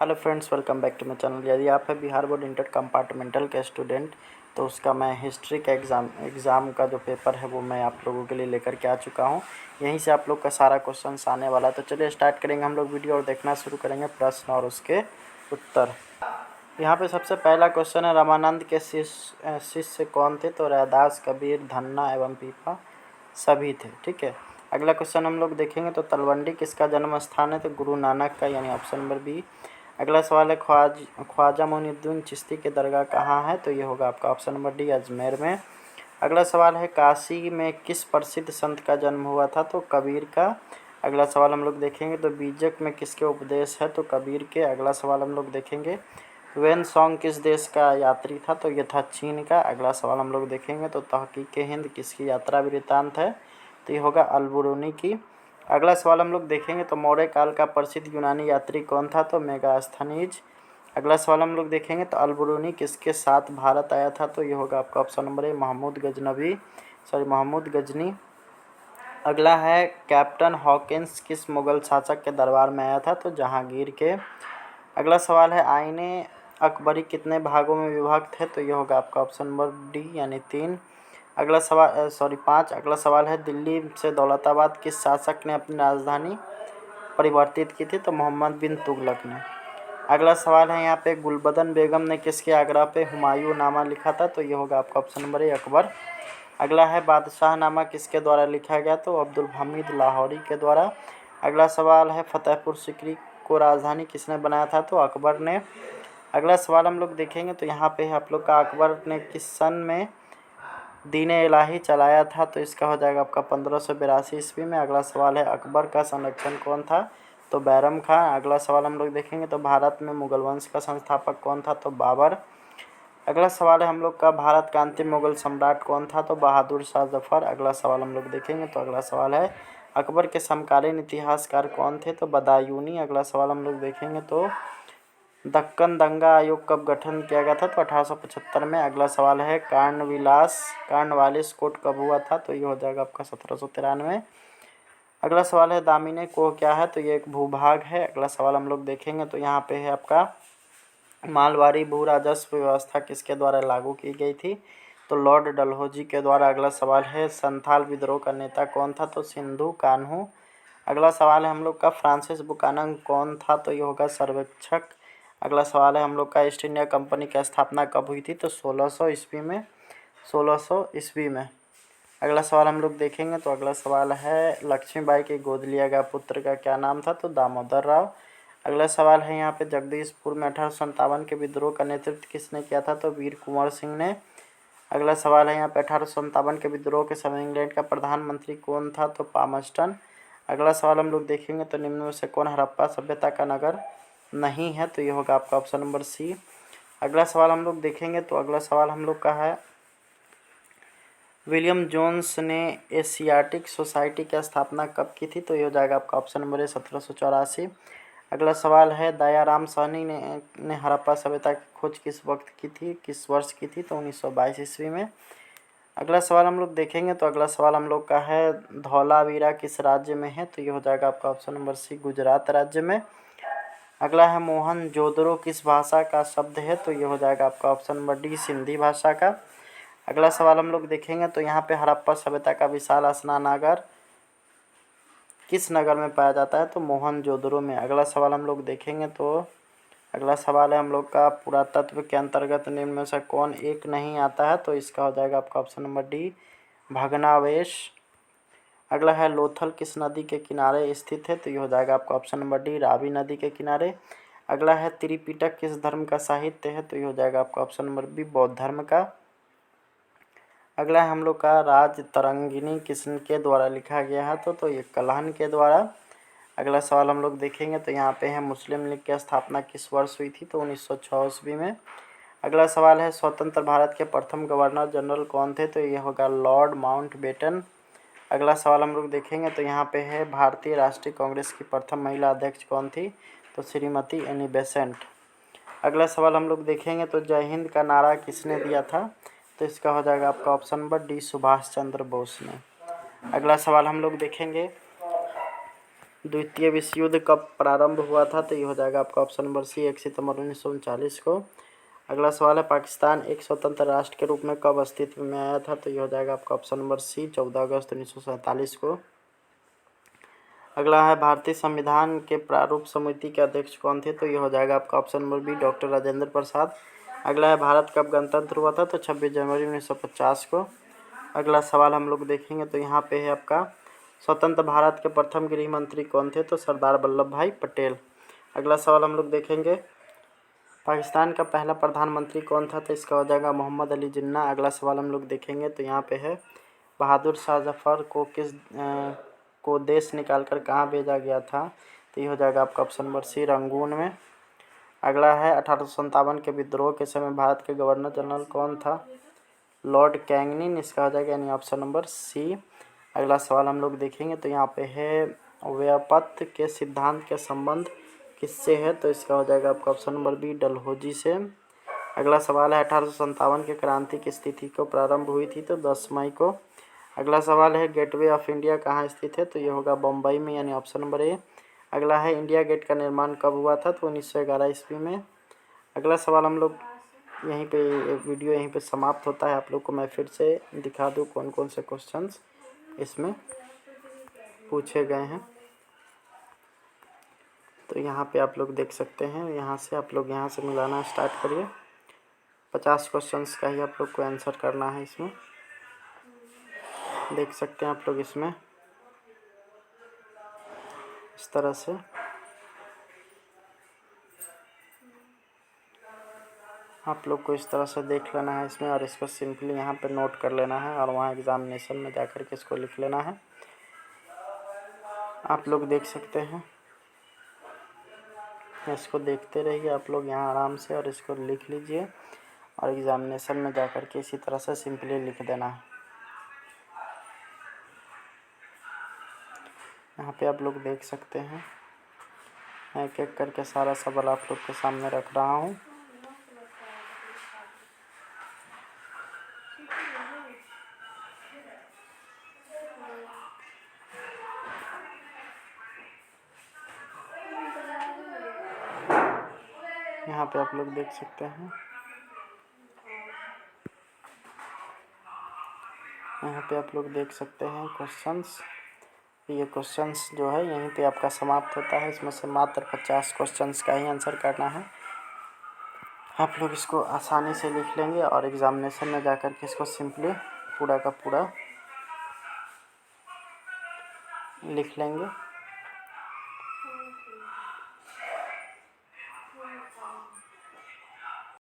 Hello friends, welcome back to my channel. यदि आप है बिहार बोर्ड इंटर कंपार्टमेंटल के स्टूडेंट तो उसका मैं हिस्ट्री का एग्ज़ाम का जो पेपर है वो मैं आप लोगों के लिए लेकर के आ चुका हूँ। यहीं से आप लोग का सारा क्वेश्चन आने वाला है। तो चलिए स्टार्ट करेंगे हम लोग वीडियो और देखना शुरू करेंगे प्रश्न और उसके उत्तर। यहाँ पे सबसे पहला क्वेश्चन है, रामानंद के शिष्य कौन थे? तो रैदास, कबीर, धन्ना एवं पीपा सभी थे। ठीक है। अगला क्वेश्चन हम लोग देखेंगे तो तलवंडी किसका जन्म स्थान है? तो गुरु नानक का, यानी ऑप्शन नंबर बी। अगला सवाल है, ख्वाजा मोइनुद्दीन चिश्ती की दरगाह कहाँ है? तो ये होगा आपका ऑप्शन नंबर डी, अजमेर में। अगला सवाल है, काशी में किस प्रसिद्ध संत का जन्म हुआ था? तो कबीर का। अगला सवाल हम लोग देखेंगे तो बीजक में किसके उपदेश है? तो कबीर के। अगला सवाल हम लोग देखेंगे, वेन सॉन्ग किस देश का यात्री था? तो ये था चीन का। अगला सवाल हम लोग देखेंगे तो तहकीक हिंद किसकी यात्रा वृत्तांत है? तो ये होगा अल-बुरूनी की। अगला सवाल हम लोग देखेंगे तो मौर्य काल का प्रसिद्ध यूनानी यात्री कौन था? तो मेगास्थनीज। अगला सवाल हम लोग देखेंगे तो अल-बुरूनी किसके साथ भारत आया था? तो ये होगा आपका option number A, Mahmud Ghazni. अगला है, कैप्टन हॉकिंस किस मुगल शासक के दरबार में आया था? तो जहांगीर के। अगला सवाल है, आईने अकबरी कितने भागों में विभक्त है? तो ये होगा आपका ऑप्शन नंबर डी, यानी 3। अगला सवाल 5। अगला सवाल है, दिल्ली से दौलताबाद किस शासक ने अपनी राजधानी परिवर्तित की थी? तो मोहम्मद बिन तुगलक ने। अगला सवाल है यहाँ पे, गुलबदन बेगम ने किसके आग्रह पे हुमायूं नामा लिखा था? तो ये होगा आपका ऑप्शन नंबर ए, अकबर। अगला है, बादशाह नामा किसके द्वारा लिखा गया? तो अब्दुल हमीद लाहौरी के द्वारा। अगला सवाल है, फतेहपुर सीकरी को राजधानी किसने बनाया था? तो अकबर ने। अगला सवाल हम लोग देखेंगे तो यहाँ पे है आप लोग का, अकबर ने किस सन में दीन-ए इलाही चलाया था? तो इसका हो जाएगा आपका 1582 ईस्वी में। अगला सवाल है, अकबर का संरक्षक कौन था? तो बैरम खां। अगला सवाल हम लोग देखेंगे तो भारत में मुगल वंश का संस्थापक कौन था? तो बाबर। अगला सवाल है हम लोग का, भारत का अंतिम मुगल सम्राट कौन था? तो बहादुर शाह जफर। अगला सवाल हम लोग देखेंगे तो अगला सवाल है, अकबर के समकालीन इतिहासकार कौन थे? तो बदायूनी। अगला सवाल हम लोग देखेंगे तो दक्कन दंगा आयोग कब गठन किया गया था? तो 1875 में। अगला सवाल है, कार्नवालिस कोड कब हुआ था? तो ये हो जाएगा आपका 1793। अगला सवाल है, दामिनी कोह क्या है? तो ये एक भूभाग है। अगला सवाल हम लोग देखेंगे तो यहाँ पे है आपका, मालवारी भू राजस्व व्यवस्था किसके द्वारा लागू की गई थी? तो लॉर्ड डलहौजी के द्वारा। अगला सवाल है, संथाल विद्रोह का नेता कौन था? तो सिंधु कान्हू। अगला सवाल है हम लोग का, फ्रांसिस बुकानन कौन था? तो ये होगा सर्वेक्षक। अगला सवाल है हम लोग का, ईस्ट इंडिया कंपनी की स्थापना कब हुई थी? तो 1600 ईस्वी में। 1600 ईस्वी में। अगला सवाल हम लोग देखेंगे तो अगला सवाल है, लक्ष्मीबाई के गोद लिया गया पुत्र का क्या नाम था? तो दामोदर राव। अगला सवाल है यहाँ पे, जगदीशपुर में 1857 के विद्रोह का नेतृत्व किसने किया था? तो वीर कुंवर सिंह ने। अगला सवाल है यहाँ पे, 1857 के विद्रोह के समय इंग्लैंड का प्रधानमंत्री कौन था? तो पामस्टन। अगला सवाल हम लोग देखेंगे तो निम्न में से कौन हड़प्पा सभ्यता का नगर नहीं है? तो ये होगा आपका ऑप्शन नंबर सी। अगला सवाल हम लोग देखेंगे तो अगला सवाल हम लोग का है, विलियम जोन्स ने एशियाटिक सोसाइटी की स्थापना कब की थी? तो ये हो जाएगा आपका ऑप्शन नंबर ए, 1784। अगला सवाल है, दयाराम साहनी ने हड़प्पा सभ्यता की खोज किस वक्त की थी, किस वर्ष की थी? तो 1922 ईस्वी में। अगला सवाल हम लोग देखेंगे तो अगला सवाल हम लोग का है, धौलावीरा किस राज्य में है? तो ये हो जाएगा आपका ऑप्शन नंबर सी, गुजरात राज्य में। अगला है, मोहनजोदड़ो किस भाषा का शब्द है? तो ये हो जाएगा आपका ऑप्शन नंबर डी, सिंधी भाषा का। अगला सवाल हम लोग देखेंगे तो यहाँ पे हड़प्पा सभ्यता का विशाल स्नानागार किस नगर में पाया जाता है? तो मोहनजोदड़ो में। अगला सवाल हम लोग देखेंगे तो अगला सवाल है हम लोग का, पुरातत्व के अंतर्गत निम्न में से कौन एक नहीं आता है? तो इसका हो जाएगा आपका ऑप्शन नंबर डी, भग्नावशेष। अगला है, लोथल किस नदी के किनारे स्थित है? तो ये हो जाएगा आपका ऑप्शन नंबर डी, रावी नदी के किनारे। अगला है, त्रिपिटक किस धर्म का साहित्य है? तो ये हो जाएगा आपका ऑप्शन नंबर बी, बौद्ध धर्म का। अगला है हम लोग का, राज तरंगिणी किसके द्वारा लिखा गया है? तो ये कल्हण के द्वारा। अगला सवाल हम लोग देखेंगे तो यहाँ पे है, मुस्लिम लीग की स्थापना किस वर्ष हुई थी? तो 1906 ईस्वी में। अगला सवाल है, स्वतंत्र भारत के प्रथम गवर्नर जनरल कौन थे? तो ये होगा लॉर्ड माउंटबेटन। अगला सवाल हम लोग देखेंगे तो यहाँ पे है, भारतीय राष्ट्रीय कांग्रेस की प्रथम महिला अध्यक्ष कौन थी? तो श्रीमती एनी बेसेंट। अगला सवाल हम लोग देखेंगे तो जय हिंद का नारा किसने दिया था? तो इसका हो जाएगा आपका option number D, Subhash Chandra Bose ने। अगला सवाल हम लोग देखेंगे द्वितीय विश्व युद्ध कब प्रारंभ हुआ था? तो ये हो जाएगा आपका ऑप्शन नंबर सी 1 सितंबर 1939 को। अगला सवाल है पाकिस्तान एक स्वतंत्र राष्ट्र के रूप में कब अस्तित्व में आया था? तो ये हो जाएगा आपका ऑप्शन नंबर सी 14 अगस्त 1947 को। अगला है भारतीय संविधान के प्रारूप समिति के अध्यक्ष कौन थे? तो ये हो जाएगा आपका option number B doctor Rajendra Prasad. अगला है भारत कब गणतंत्र हुआ था? तो 26 जनवरी 1950 को। अगला सवाल हम लोग देखेंगे तो यहाँ पे है आपका स्वतंत्र भारत के प्रथम गृह मंत्री कौन थे? तो सरदार वल्लभ भाई पटेल। अगला सवाल हम लोग देखेंगे पाकिस्तान का पहला प्रधानमंत्री कौन था? तो इसका हो जाएगा मोहम्मद अली जिन्ना। अगला सवाल हम लोग देखेंगे तो यहाँ पे है बहादुर शाह जफर को को देश निकाल कर कहाँ भेजा गया था? तो ये हो जाएगा आपका ऑप्शन नंबर सी रंगून में। अगला है 1857 के विद्रोह के समय भारत के गवर्नर जनरल कौन था? लॉर्ड कैंगनिन। इसका हो जाएगा यानी ऑप्शन नंबर सी। अगला सवाल हम लोग देखेंगे तो यहाँ पे है व्यापत्य के सिद्धांत के संबंध किससे है? तो इसका हो जाएगा आपका ऑप्शन नंबर बी डलहौजी से। अगला सवाल है 1857 के क्रांति की स्थिति को प्रारंभ हुई थी? तो 10 मई को। अगला सवाल है गेटवे ऑफ इंडिया कहाँ स्थित है? तो ये होगा बम्बई में यानी ऑप्शन नंबर ए। अगला है इंडिया गेट का निर्माण कब हुआ था? तो 1911 ईस्वी में। अगला सवाल हम लोग यहीं पे वीडियो यहीं पे समाप्त होता है। आप लोग को मैं फिर से दिखा दूँ कौन कौन से क्वेश्चंस इसमें पूछे गए हैं। तो यहाँ पे आप लोग देख सकते हैं, यहाँ से आप लोग यहाँ से मिलाना स्टार्ट करिए। 50 क्वेश्चंस का ही आप लोग को आंसर करना है। इसमें देख सकते हैं आप लोग इसमें इस तरह से आप लोग को इस तरह से देख लेना है इसमें, और इसको सिंपली यहाँ पे नोट कर लेना है और वहाँ एग्जामिनेशन में जाकर के इसको लिख लेना है। आप लोग देख सकते हैं, इसको देखते रहिए आप लोग यहाँ आराम से और इसको लिख लीजिए और एग्जामिनेशन में जाकर के इसी तरह से सिंपली लिख देना है। यहाँ पे आप लोग देख सकते हैं, मैं एक एक करके सारा सवाल आप लोग के सामने रख रहा हूँ। यहाँ पे आप लोग देख सकते हैं, यहाँ पे आप लोग देख सकते हैं क्वेश्चंस। ये क्वेश्चंस जो है यहीं पे आपका समाप्त होता है। इसमें से मात्र 50 क्वेश्चंस का ही आंसर करना है। आप लोग इसको आसानी से लिख लेंगे और एग्जामिनेशन में जाकर के इसको सिंपली पूरा का पूरा लिख लेंगे।